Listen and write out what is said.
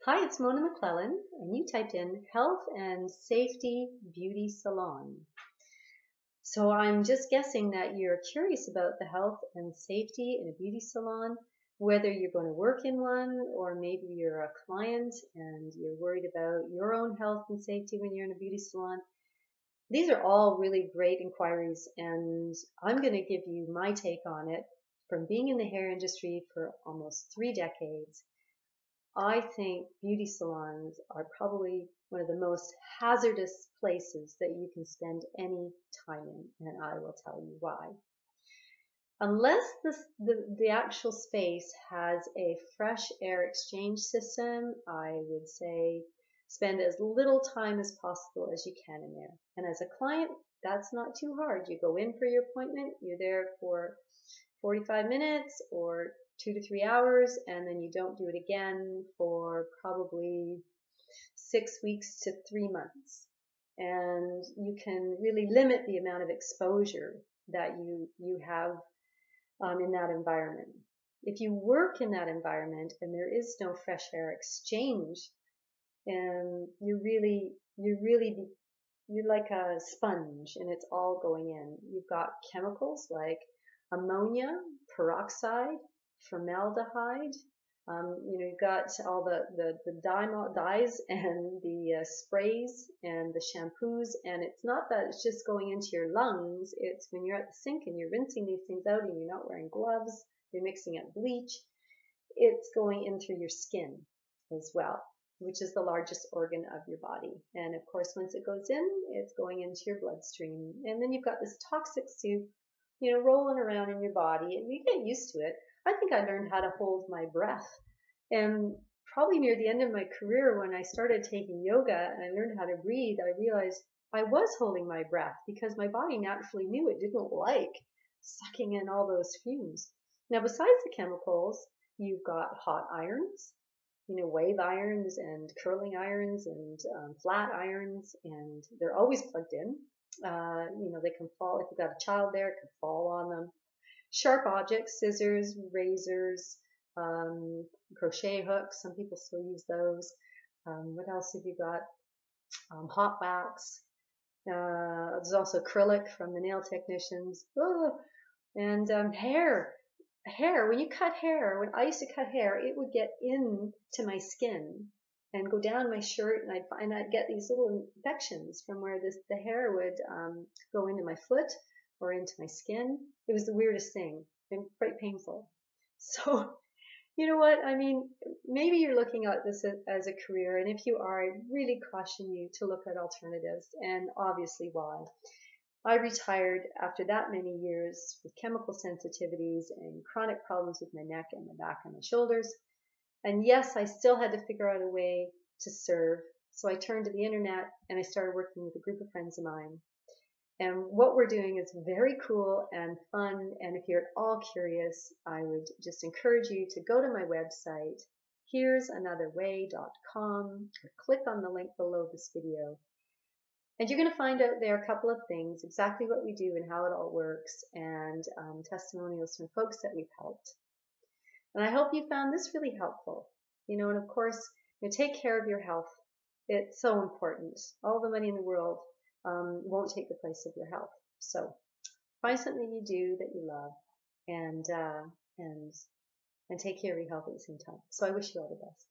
Hi, it's Mona McClellan, and you typed in Health and Safety Beauty Salon. So I'm just guessing that you're curious about the health and safety in a beauty salon, whether you're going to work in one or maybe you're a client and you're worried about your own health and safety when you're in a beauty salon. These are all really great inquiries, and I'm going to give you my take on it from being in the hair industry for almost 3 decades. I think beauty salons are probably one of the most hazardous places that you can spend any time in, and I will tell you why. Unless the actual space has a fresh air exchange system, I would say spend as little time as possible as you can in there. And as a client, that's not too hard. You go in for your appointment, you're there for 45 minutes or 2 to 3 hours, and then you don't do it again for probably 6 weeks to 3 months. And you can really limit the amount of exposure that you have in that environment. If you work in that environment and there is no fresh air exchange, and you're like a sponge and it's all going in. You've got chemicals like ammonia, peroxide, formaldehyde. You've got all the dyes and the sprays and the shampoos, and it's not that it's just going into your lungs. It's when you're at the sink and you're rinsing these things out and you're not wearing gloves, you're mixing up bleach, it's going in through your skin as well, which is the largest organ of your body. And of course, once it goes in, it's going into your bloodstream. And then you've got this toxic soup, rolling around in your body, and you get used to it. I think I learned how to hold my breath. And probably near the end of my career, when I started taking yoga and I learned how to breathe, I realized I was holding my breath because my body naturally knew it didn't like sucking in all those fumes. Now, besides the chemicals, you've got hot irons, wave irons and curling irons and flat irons, and they're always plugged in. They can fall, if you've got a child there, it can fall on them. Sharp objects, scissors, razors, crochet hooks, some people still use those. What else have you got? Hot wax. There's also acrylic from the nail technicians. Oh, and hair, when you cut hair, when I used to cut hair, it would get into my skin and go down my shirt, and I'd get these little infections from where the hair would go into my foot or into my skin. It was the weirdest thing and quite painful. So, you know what? I mean, maybe you're looking at this as a career, and if you are, I really caution you to look at alternatives, and obviously why. I retired after that many years with chemical sensitivities and chronic problems with my neck and my back and my shoulders. And yes, I still had to figure out a way to serve. So I turned to the internet and I started working with a group of friends of mine. And what we're doing is very cool and fun. And if you're at all curious, I would just encourage you to go to my website, here'sanotherway.com, or click on the link below this video. And you're going to find out there a couple of things, exactly what we do and how it all works, and testimonials from folks that we've helped. And I hope you found this really helpful. And of course, take care of your health. It's so important. All the money in the world won't take the place of your health. So find something you do that you love, and take care of your health at the same time. So I wish you all the best.